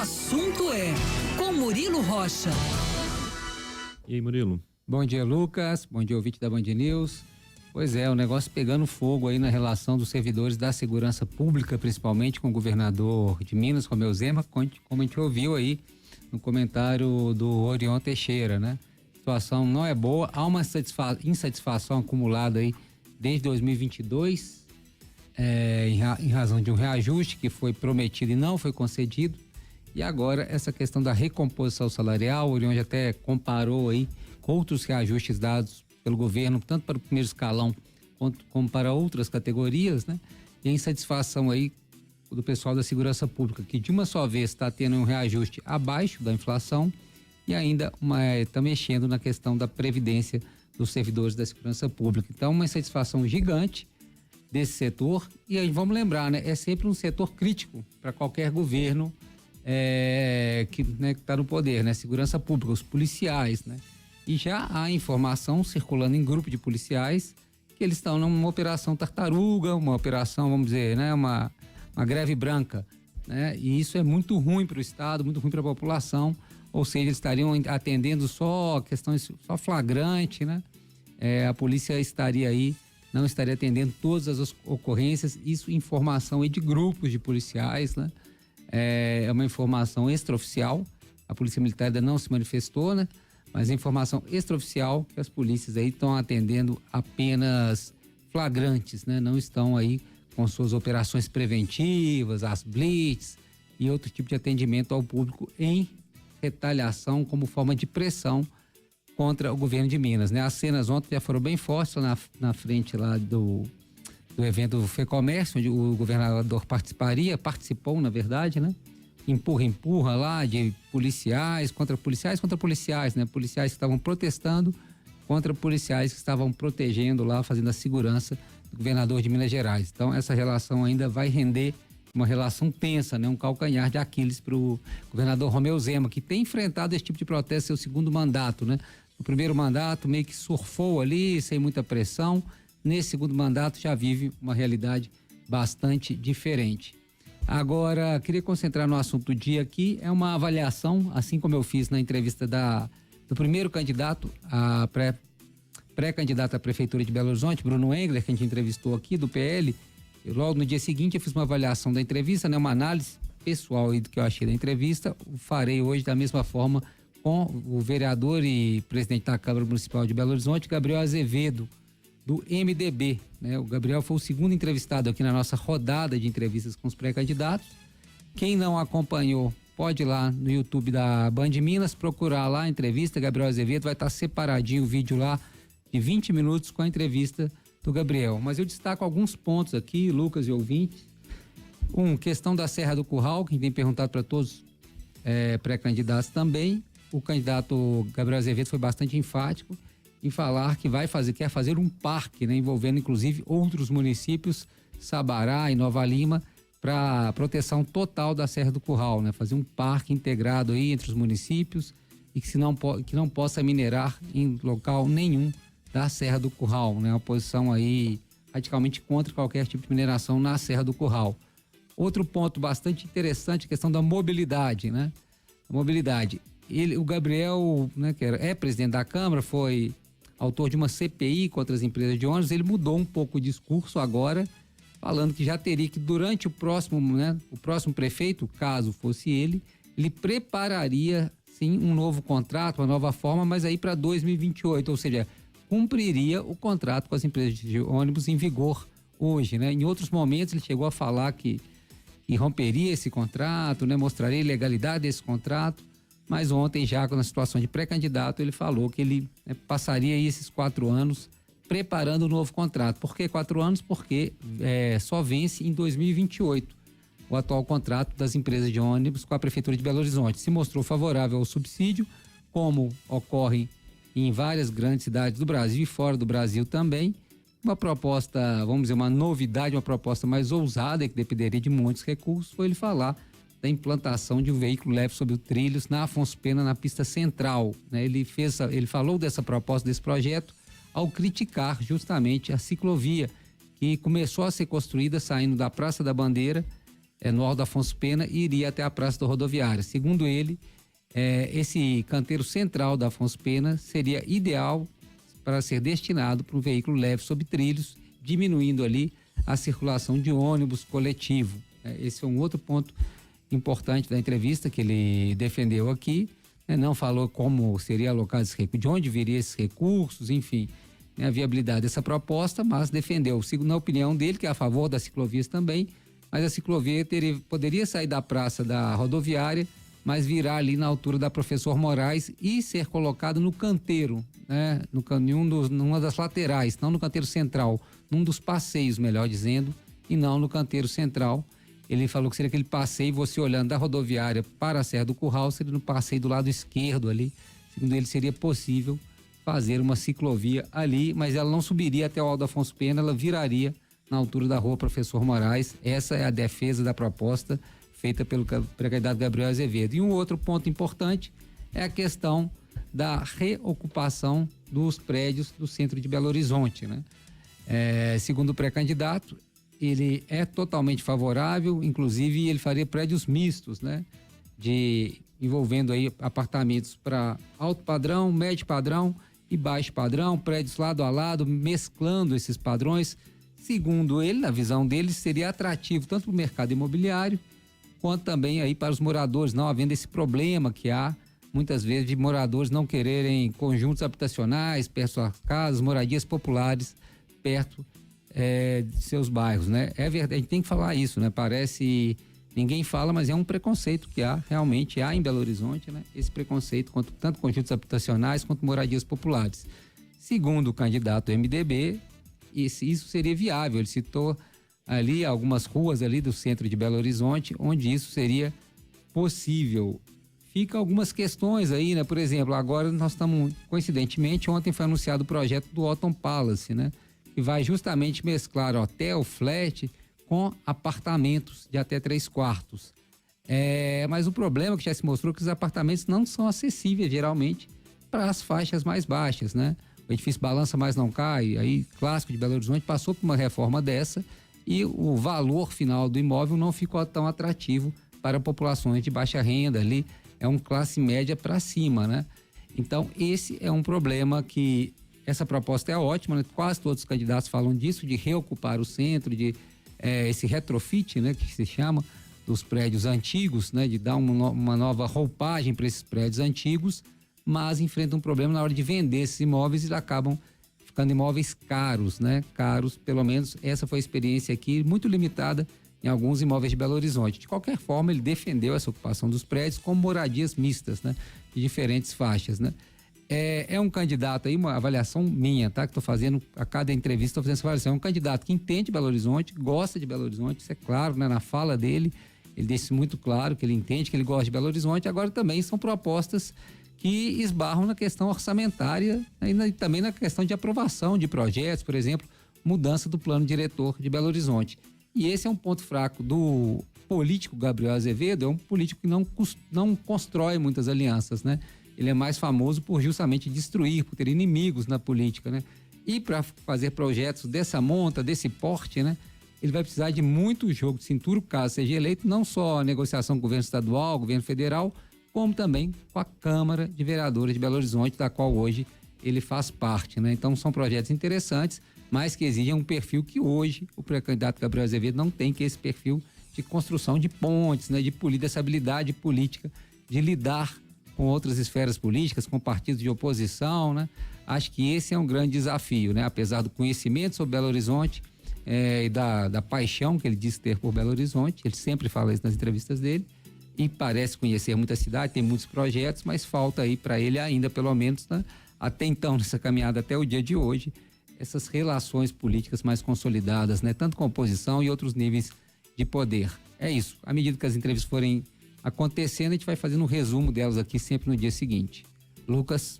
assunto é com Murilo Rocha. E aí, Murilo? Bom dia, Lucas. Bom dia, ouvinte da Band News. Pois é, o negócio pegando fogo aí na relação dos servidores da segurança pública, principalmente com o governador de Minas, Romeu Zema, como a gente ouviu aí no comentário do Orion Teixeira, né? A situação não é boa, há uma insatisfação acumulada aí desde 2022, em razão de um reajuste que foi prometido e não foi concedido. E agora essa questão da recomposição salarial, o Orion já até comparou aí com outros reajustes dados pelo governo, tanto para o primeiro escalão como para outras categorias, né? E a insatisfação aí do pessoal da segurança pública, que de uma só vez está tendo um reajuste abaixo da inflação e ainda está mexendo na questão da previdência dos servidores da segurança pública. Então, uma insatisfação gigante desse setor, e aí vamos lembrar, né? É sempre um setor crítico para qualquer governo que está no poder, né? Segurança pública, os policiais, né? E já há informação circulando em grupo de policiais que eles estão numa operação tartaruga, uma operação, vamos dizer, né? Uma greve branca, né? E isso é muito ruim para o Estado, muito ruim para a população, ou seja, eles estariam atendendo só questões, só flagrante, né? A polícia estaria aí, não estaria atendendo todas as ocorrências, isso informação aí de grupos de policiais, né? É uma informação extraoficial, a Polícia Militar ainda não se manifestou, né? Mas a informação extraoficial que as polícias aí estão atendendo apenas flagrantes, né? Não estão aí com suas operações preventivas, as blitz e outro tipo de atendimento ao público em retaliação como forma de pressão contra o governo de Minas, né? As cenas ontem já foram bem fortes na frente lá do evento FEComércio, onde o governador participou, na verdade, né? Empurra lá de policiais, contra policiais, né? Policiais que estavam protestando contra policiais que estavam protegendo lá, fazendo a segurança do governador de Minas Gerais. Então, essa relação ainda vai render uma relação tensa, né? Um calcanhar de Aquiles para o governador Romeu Zema, que tem enfrentado esse tipo de protesto seu segundo mandato, né? No primeiro mandato meio que surfou ali, sem muita pressão. Nesse segundo mandato já vive uma realidade bastante diferente. Agora, queria concentrar no assunto do dia aqui, é uma avaliação, assim como eu fiz na entrevista do primeiro candidato, a pré-candidato à Prefeitura de Belo Horizonte, Bruno Engler, que a gente entrevistou aqui, do PL. Logo no dia seguinte eu fiz uma avaliação da entrevista, né, uma análise pessoal aí do que eu achei da entrevista. Farei hoje da mesma forma com o vereador e presidente da Câmara Municipal de Belo Horizonte, Gabriel Azevedo, do MDB, né? O Gabriel foi o segundo entrevistado aqui na nossa rodada de entrevistas com os pré-candidatos. Quem não acompanhou, pode ir lá no YouTube da Band Minas, procurar lá a entrevista, Gabriel Azevedo, vai estar separadinho o vídeo lá de 20 minutos com a entrevista do Gabriel. Mas eu destaco alguns pontos aqui, Lucas e ouvintes. Questão da Serra do Curral, que a gente tem perguntado para todos pré-candidatos também. O candidato Gabriel Azevedo foi bastante enfático em falar que quer fazer um parque, né, envolvendo inclusive outros municípios, Sabará e Nova Lima, para proteção total da Serra do Curral, né? Fazer um parque integrado aí entre os municípios e que não possa minerar em local nenhum da Serra do Curral, né? Uma posição aí radicalmente contra qualquer tipo de mineração na Serra do Curral. Outro ponto bastante interessante, a questão da mobilidade, né? A mobilidade. O Gabriel, né, que é presidente da Câmara, foi autor de uma CPI contra as empresas de ônibus. Ele mudou um pouco o discurso agora, falando que já teria que, durante o próximo prefeito, caso fosse ele prepararia sim um novo contrato, uma nova forma, mas aí para 2028, ou seja, cumpriria o contrato com as empresas de ônibus em vigor hoje, né? Em outros momentos ele chegou a falar que romperia esse contrato, né? Mostraria a ilegalidade desse contrato. Mas ontem, já na situação de pré-candidato, ele falou que ele passaria esses 4 anos preparando o novo contrato. Por que 4 anos? Porque só vence em 2028 o atual contrato das empresas de ônibus com a Prefeitura de Belo Horizonte. Se mostrou favorável ao subsídio, como ocorre em várias grandes cidades do Brasil e fora do Brasil também. Uma proposta, vamos dizer, uma novidade, uma proposta mais ousada, que dependeria de muitos recursos, foi ele falar da implantação de um veículo leve sobre trilhos na Afonso Pena, na pista central, né? Ele falou dessa proposta, desse projeto, ao criticar justamente a ciclovia que começou a ser construída saindo da Praça da Bandeira no Alto Afonso Pena e iria até a Praça da Rodoviária. Segundo ele, esse canteiro central da Afonso Pena seria ideal para ser destinado para um veículo leve sob trilhos, diminuindo ali a circulação de ônibus coletivo. Esse é um outro ponto importante da entrevista que ele defendeu aqui. Não falou como seria alocado esse recurso, de onde viria esses recursos, enfim, a viabilidade dessa proposta, mas defendeu, na opinião dele, que é a favor das ciclovias também, mas a ciclovia poderia sair da Praça da Rodoviária, mas virar ali na altura da Professor Moraes e ser colocado no canteiro, né? Numa das laterais, não no canteiro central, num dos passeios, melhor dizendo, e não no canteiro central. Ele falou que seria aquele passeio, você olhando da rodoviária para a Serra do Curral, seria no passeio do lado esquerdo ali. Segundo ele, seria possível fazer uma ciclovia ali, mas ela não subiria até o Alto Afonso Pena, ela viraria na altura da Rua Professor Moraes. Essa é a defesa da proposta feita pelo pré-candidato Gabriel Azevedo. E um outro ponto importante é a questão da reocupação dos prédios do centro de Belo Horizonte, né? Segundo o pré-candidato, ele é totalmente favorável, inclusive ele faria prédios mistos, né? Envolvendo aí apartamentos para alto padrão, médio padrão e baixo padrão, prédios lado a lado, mesclando esses padrões. Segundo ele, na visão dele, seria atrativo tanto para o mercado imobiliário, quanto também aí para os moradores, não havendo esse problema que há muitas vezes de moradores não quererem conjuntos habitacionais perto de suas casas, moradias populares perto de seus bairros, né? É verdade, a gente tem que falar isso, né? Parece, ninguém fala, mas é um preconceito que realmente há em Belo Horizonte, né? Esse preconceito contra tanto conjuntos habitacionais quanto moradias populares. Segundo o candidato MDB, isso seria viável. Ele citou ali algumas ruas ali do centro de Belo Horizonte, onde isso seria possível. Fica algumas questões aí, né? Por exemplo, agora nós estamos, coincidentemente, ontem foi anunciado o projeto do Otton Palace, né? Que vai justamente mesclar hotel, flat, com apartamentos de até 3 quartos. Mas o problema que já se mostrou é que os apartamentos não são acessíveis, geralmente, para as faixas mais baixas, né? O edifício balança, mas não cai, aí clássico de Belo Horizonte, passou por uma reforma dessa e o valor final do imóvel não ficou tão atrativo para populações de baixa renda ali, é um classe média para cima, né? Então, esse é um problema que essa proposta é ótima, né? Quase todos os candidatos falam disso, de reocupar o centro, de esse retrofit, né, que se chama, dos prédios antigos, né, de dar uma nova roupagem para esses prédios antigos, mas enfrentam um problema na hora de vender esses imóveis e acabam ficando imóveis caros, né? Caros, pelo menos essa foi a experiência aqui, muito limitada em alguns imóveis de Belo Horizonte. De qualquer forma, ele defendeu essa ocupação dos prédios como moradias mistas, né? De diferentes faixas, né? É um candidato aí, uma avaliação minha, tá? Que estou fazendo, a cada entrevista estou fazendo essa avaliação. É um candidato que entende Belo Horizonte, gosta de Belo Horizonte, isso é claro, né? Na fala dele, ele deixa muito claro que ele entende, que ele gosta de Belo Horizonte. Agora também são propostas que esbarram na questão orçamentária, né? E também na questão de aprovação de projetos, por exemplo, mudança do plano diretor de Belo Horizonte. E esse é um ponto fraco do político Gabriel Azevedo, é um político que não constrói muitas alianças, né? Ele é mais famoso por justamente destruir, por ter inimigos na política, né? E para fazer projetos dessa monta, desse porte, né? Ele vai precisar de muito jogo de cintura, caso seja eleito, não só a negociação com o governo estadual, governo federal, como também com a Câmara de Vereadores de Belo Horizonte, da qual hoje ele faz parte, né? Então são projetos interessantes, mas que exigem um perfil que hoje o pré-candidato Gabriel Azevedo não tem, que é esse perfil de construção de pontes, né? De dessa habilidade política, de lidar com outras esferas políticas, com partidos de oposição, né? Acho que esse é um grande desafio, né? Apesar do conhecimento sobre Belo Horizonte e da paixão que ele diz ter por Belo Horizonte, ele sempre fala isso nas entrevistas dele, e parece conhecer muita cidade, tem muitos projetos, mas falta aí para ele ainda, pelo menos, né? Até então, nessa caminhada até o dia de hoje, essas relações políticas mais consolidadas, né? Tanto com a oposição e outros níveis de poder. É isso. À medida que as entrevistas forem acontecendo, a gente vai fazendo um resumo delas aqui sempre no dia seguinte. Lucas.